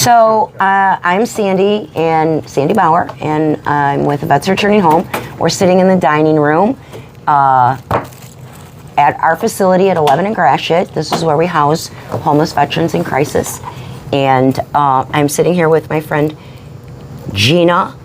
So I'm Sandy Bauer, and I'm with Vets Returning Home. We're sitting in the dining room at our facility at 11 and Gratiot. This is where we house homeless veterans in crisis. And I'm sitting here with my friend Gina.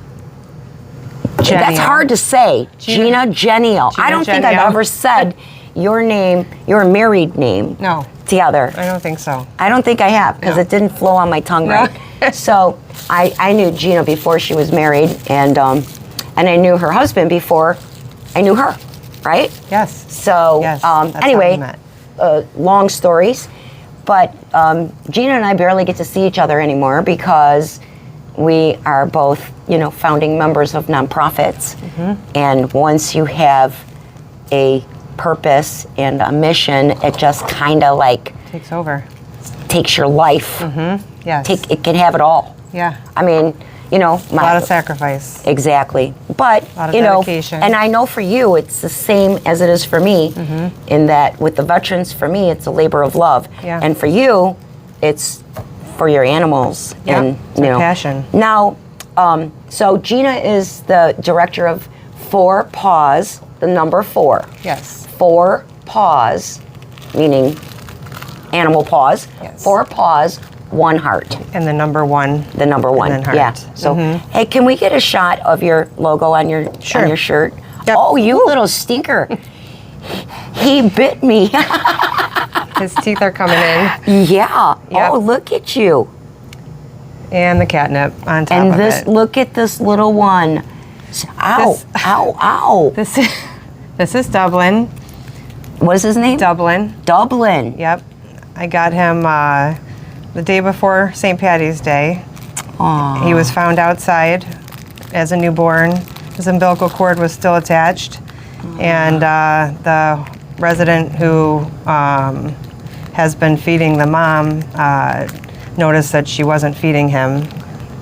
That's hard to say. Gina Genio. I don't think I've ever said your name, your married name. No. Together. I don't think so. I don't think I have, because it didn't flow on my tongue right. So I knew Gina before she was married, and I knew her husband before I knew her, right? Yes. So anyway, long stories, but Gina and I barely get to see each other anymore because we are both, founding members of nonprofits. Mm-hmm. And once you have a purpose and a mission, it just kind of takes over, takes your life. Mm-hmm. Yes. It can have it all. Yeah. I mean, a lot of sacrifice. Exactly. But a lot of dedication. And I know for you it's the same as it is for me, in that with the veterans, for me it's a labor of love. Yeah. And for you, it's for your animals. Yeah. And it's a passion. Now, so Gina is the director of Paws, the number 4. Yes. 4 Paws, meaning animal paws. Yes. 4 Paws, 1 heart. And the number 1. The number 1. And then heart. Yeah. So, hey, can we get a shot of your logo on your on your shirt? Yep. Oh, you little stinker! He bit me. His teeth are coming in. Yeah. Yep. Oh, look at you. And the catnip on top and of this, it. look at this little one. Ow! Ow! Ow! This is Dublin. What is his name? Dublin. Dublin. Yep. I got him the day before St. Patty's Day. Aww. He was found outside as a newborn. His umbilical cord was still attached. Aww. And the resident who has been feeding the mom noticed that she wasn't feeding him.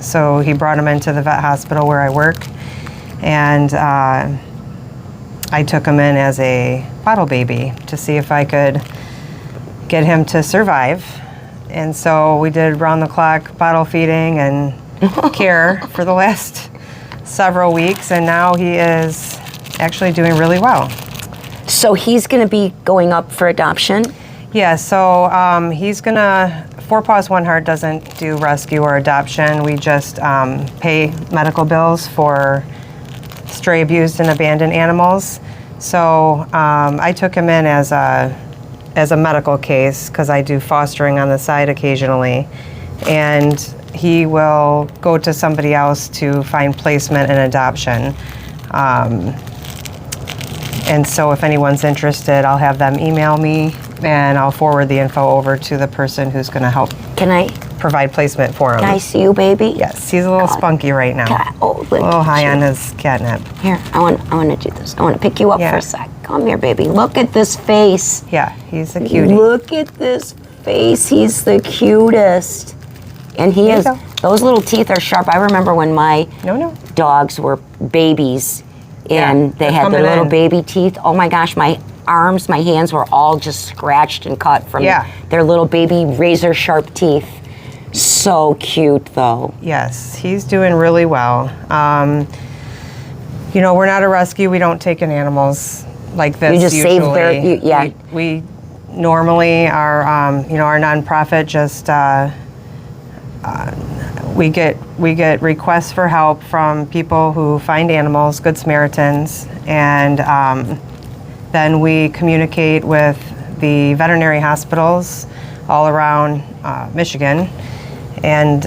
So he brought him into the vet hospital where I work. And I took him in as a bottle baby to see if I could get him to survive. And so we did round-the-clock bottle feeding and care for the last several weeks, and now he is actually doing really well. So he's going to be going up for adoption? Yeah, so he's going to... 4 Paws, 1 Heart doesn't do rescue or adoption. We just pay medical bills for stray, abused, and abandoned animals. So I took him in as a medical case because I do fostering on the side occasionally, and he will go to somebody else to find placement and adoption. And so if anyone's interested, I'll have them email me and I'll forward the info over to the person who's going to help provide placement for him. Can I see you, baby? Yes, he's a little spunky right now. A little high on his catnip. Here, I want to do this. I want to pick you up for a sec. Come here, baby. Look at this face. Yeah, he's a cutie. Look at this face. He's the cutest. And he is, those little teeth are sharp. I remember when my dogs were babies and they had their little baby teeth. Oh my gosh, my arms, my hands were all just scratched and cut from their little baby razor sharp teeth. So cute though. Yes, he's doing really well. We're not a rescue. We don't take in animals like this. You just usually. save their, we normally our nonprofit just we get requests for help from people who find animals, Good Samaritans, and then we communicate with the veterinary hospitals all around Michigan, and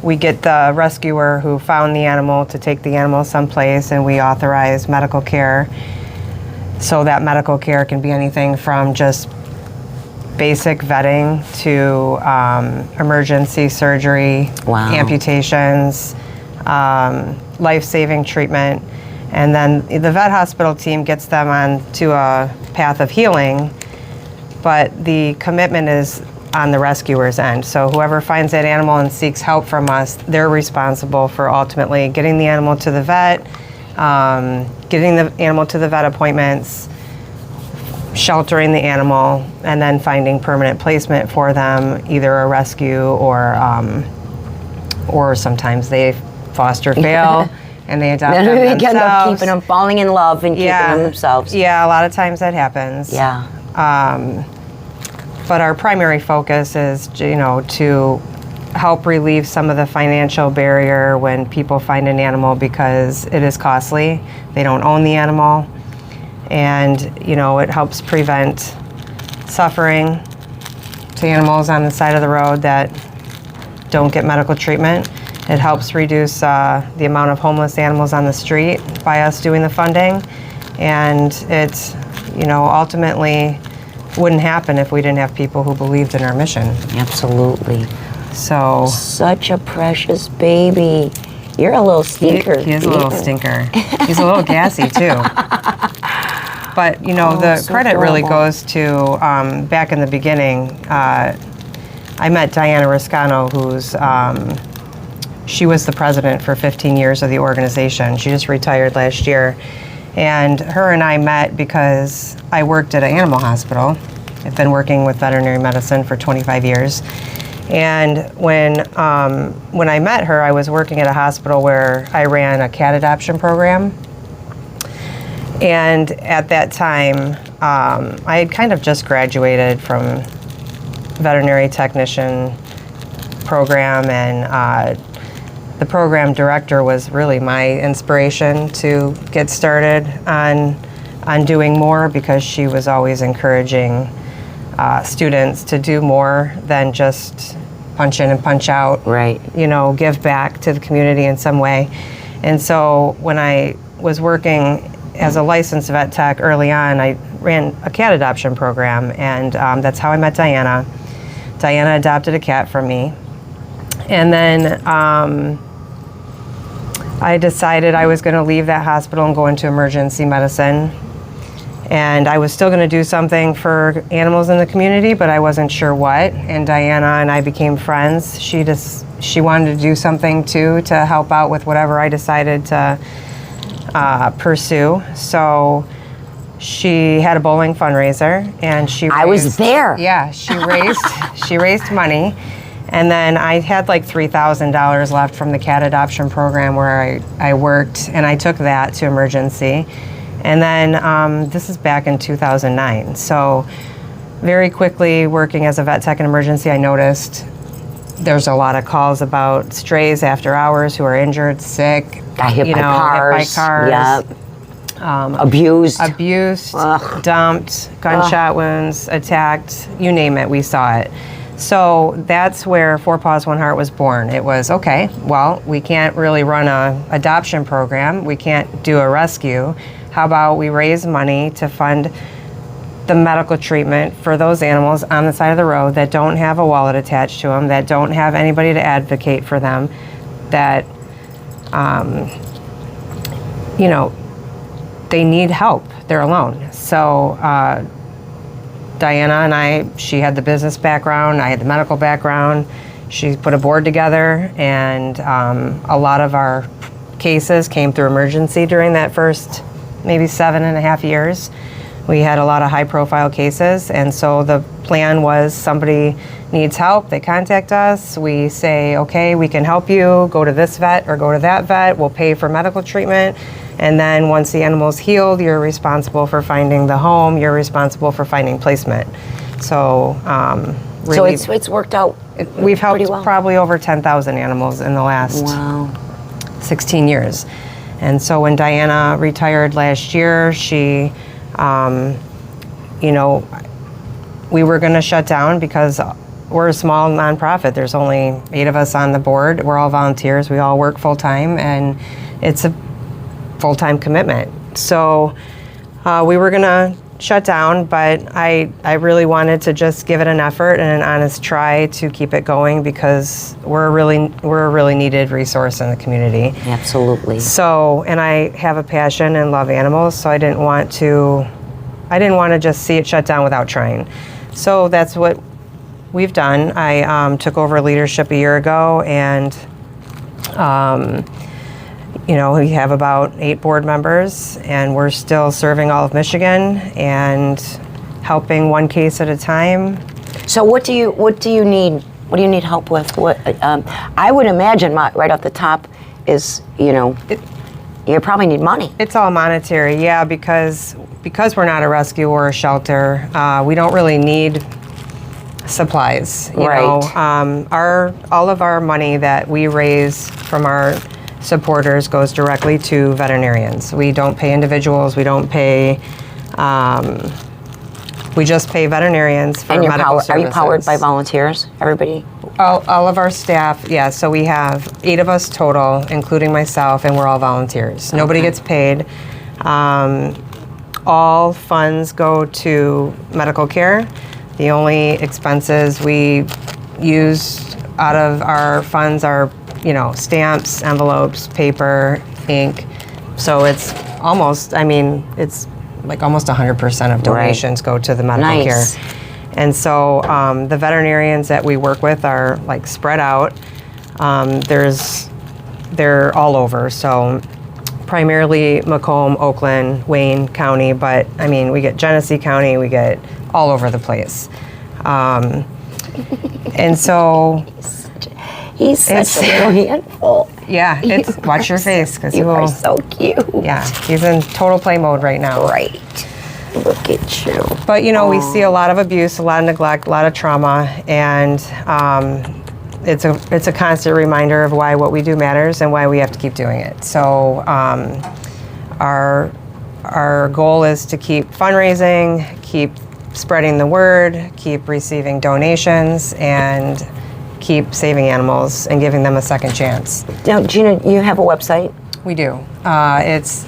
we get the rescuer who found the animal to take the animal someplace, and we authorize medical care. So that medical care can be anything from just basic vetting to emergency surgery, amputations, life-saving treatment. And then the vet hospital team gets them onto a path of healing, but the commitment is on the rescuer's end. So whoever finds that animal and seeks help from us, they're responsible for ultimately getting the animal to the vet, getting the animal to the vet appointments, sheltering the animal and then finding permanent placement for them, either a rescue or sometimes they foster fail and they adopt them They themselves. end up keeping them, falling in love and keeping them themselves. Yeah, a lot of times that happens. Yeah. But our primary focus is, to help relieve some of the financial barrier when people find an animal because it is costly. They don't own the animal. And, it helps prevent suffering to animals on the side of the road that don't get medical treatment. It helps reduce the amount of homeless animals on the street by us doing the funding. And it, ultimately wouldn't happen if we didn't have people who believed in our mission. Absolutely. So such a precious baby. You're a little stinker. He is a little stinker. He's a little gassy too. But the so credit really adorable. goes to back in the beginning. I met Diana Riscano, who's she was the president for 15 years of the organization. She just retired last year. And her and I met because I worked at an animal hospital. I've been working with veterinary medicine for 25 years. And when I met her, I was working at a hospital where I ran a cat adoption program. And at that time, I had kind of just graduated from veterinary technician program, and the program director was really my inspiration to get started on doing more, because she was always encouraging students to do more than just punch in and punch out. Right. Give back to the community in some way. And so when I was working as a licensed vet tech early on, I ran a cat adoption program, and that's how I met Diana. Diana adopted a cat from me. And then I decided I was going to leave that hospital and go into emergency medicine. And I was still going to do something for animals in the community, but I wasn't sure what. And Diana and I became friends. She wanted to do something too to help out with whatever I decided to pursue. So she had a bowling fundraiser, and I was there. Yeah, she raised money. And then I had like $3,000 left from the cat adoption program where I worked, and I took that to emergency. And then this is back in 2009. So very quickly, working as a vet tech in emergency, I noticed there's a lot of calls about strays after hours who are injured, sick, Got hit by cars. Yep. Abused. Abused, dumped, gunshot wounds, attacked, you name it, we saw it. So that's where Four Paws, One Heart was born. It was, okay, well, we can't really run a adoption program. We can't do a rescue. How about we raise money to fund the medical treatment for those animals on the side of the road that don't have a wallet attached to them, that don't have anybody to advocate for them, that, they need help. They're alone. So Diana and she had the business background, I had the medical background. She put a board together, and a lot of our cases came through emergency during that first maybe 7.5 years. We had a lot of high profile cases, and so the plan was somebody needs help, they contact us, we say, okay, we can help you, go to this vet or go to that vet, we'll pay for medical treatment, and then once the animal's healed, you're responsible for finding the home, you're responsible for finding placement. So really, so it's worked out. We've helped pretty well. Probably over 10,000 animals in the last 16 years. And so when Diana retired last year, she, we were going to shut down because we're a small nonprofit. There's only 8 of us on the board. We're all volunteers. We all work full time, and it's a full-time commitment. So we were going to shut down, but I really wanted to just give it an effort and an honest try to keep it going, because we're a really needed resource in the community. Absolutely. So, and I have a passion and love animals, so I didn't want to just see it shut down without trying. So that's what we've done. I took over leadership a year ago, and we have about 8 board members, and we're still serving all of Michigan, and helping one case at a time. So what do you need? What do you need help with? What I would imagine right off the top is, you probably need money. It's all monetary, yeah, because we're not a rescue or a shelter, we don't really need supplies. You know, all of our money that we raise from our supporters goes directly to veterinarians. We don't pay individuals. We don't pay. We just pay veterinarians for medical services. Are you powered by volunteers? Everybody? All of our staff, yeah. So we have 8 of us total, including myself, and we're all volunteers. Nobody gets paid. All funds go to medical care. The only expenses we use out of our funds are, stamps, envelopes, paper, ink. So it's almost, it's like almost 100% of donations go to the medical care. And so the veterinarians that we work with are like spread out. They're all over. So primarily Macomb, Oakland, Wayne County, but we get Genesee County, we get all over the place. And so he's such a little handful. Yeah, watch your face because you are so cute. Yeah, he's in total play mode right now. Right. Look at you. But we see a lot of abuse, a lot of neglect, a lot of trauma, and it's a constant reminder of why what we do matters and why we have to keep doing it. So our goal is to keep fundraising, keep spreading the word, keep receiving donations, and keep saving animals and giving them a second chance. Now, Gina, you have a website? We do. It's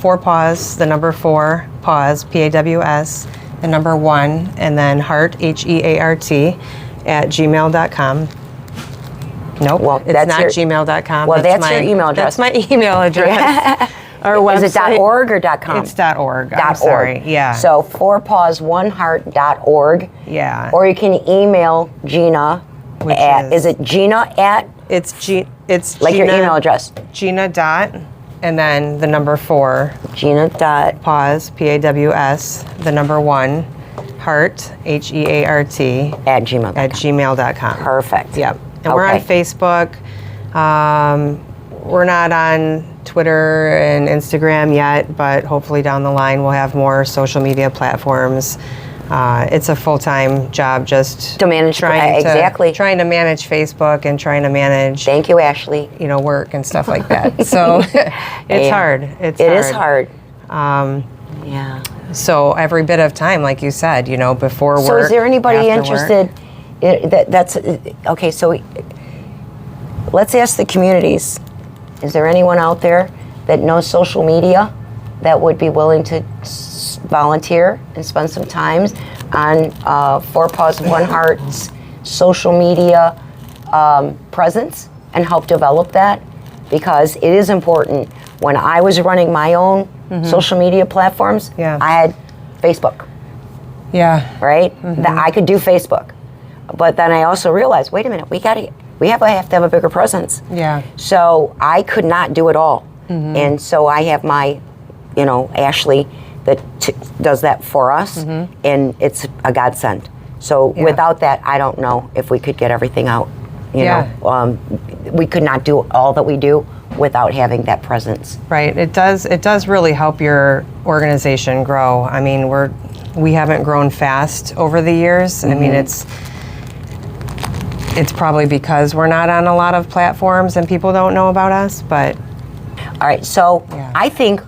4 Paws, the number 4, Paws, Paws, the number 1, and then heart, HEART, at gmail.com. Nope, well, it's not gmail.com. Well, that's your email address. That's my email address. Our website. Is it .org or .com? It's .org. I'm sorry. Yeah. So 4paws1heart.org. Yeah. Or you can email Gina. Is it Gina at? It's like Gina, your email address. Gina dot, and then the number 4. Gina dot. Paws, Paws, the number 1, heart, HEART. At gmail.com. At gmail.com. Perfect. Yep. And we're on Facebook. We're not on Twitter and Instagram yet, but hopefully down the line we'll have more social media platforms. It's a full-time job just to manage trying to manage Facebook and trying to manage. Thank you, Ashley. Work and stuff like that. So it's hard. It is hard. Yeah. So every bit of time, like you said, before work. So is there anybody interested? That's okay. So let's ask the communities. Is there anyone out there that knows social media that would be willing to volunteer and spend some time on 4 Paws 1 Heart's social media presence and help develop that? Because it is important. When I was running my own social media platforms, I had Facebook. Yeah. Right? That I could do Facebook. But then I also realized, wait a minute, we have to have a bigger presence. Yeah. So I could not do it all. And so I have my, Ashley that does that for us, and it's a godsend. So without that, I don't know if we could get everything out. You know, we could not do all that we do without having that presence. Right. It does really help your organization grow. I mean, we haven't grown fast over the years. I mean, it's probably because we're not on a lot of platforms and people don't know about us, but. All right, so I think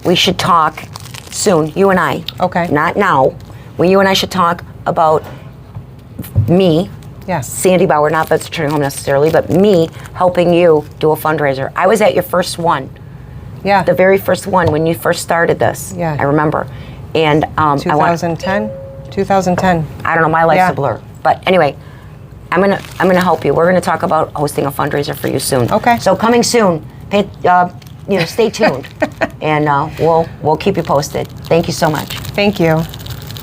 we should talk soon, you and I. Okay. Not now. You and I should talk about me, Sandy Bauer, not Veterinary Home necessarily, but me helping you do a fundraiser. I was at your first one. Yeah. The very first one when you first started this. Yeah. I remember. And 2010? 2010. I don't know, my life's a blur. But anyway, I'm gonna help you. We're gonna talk about hosting a fundraiser for you soon. Okay. So coming soon. Stay tuned, and we'll keep you posted. Thank you so much. Thank you.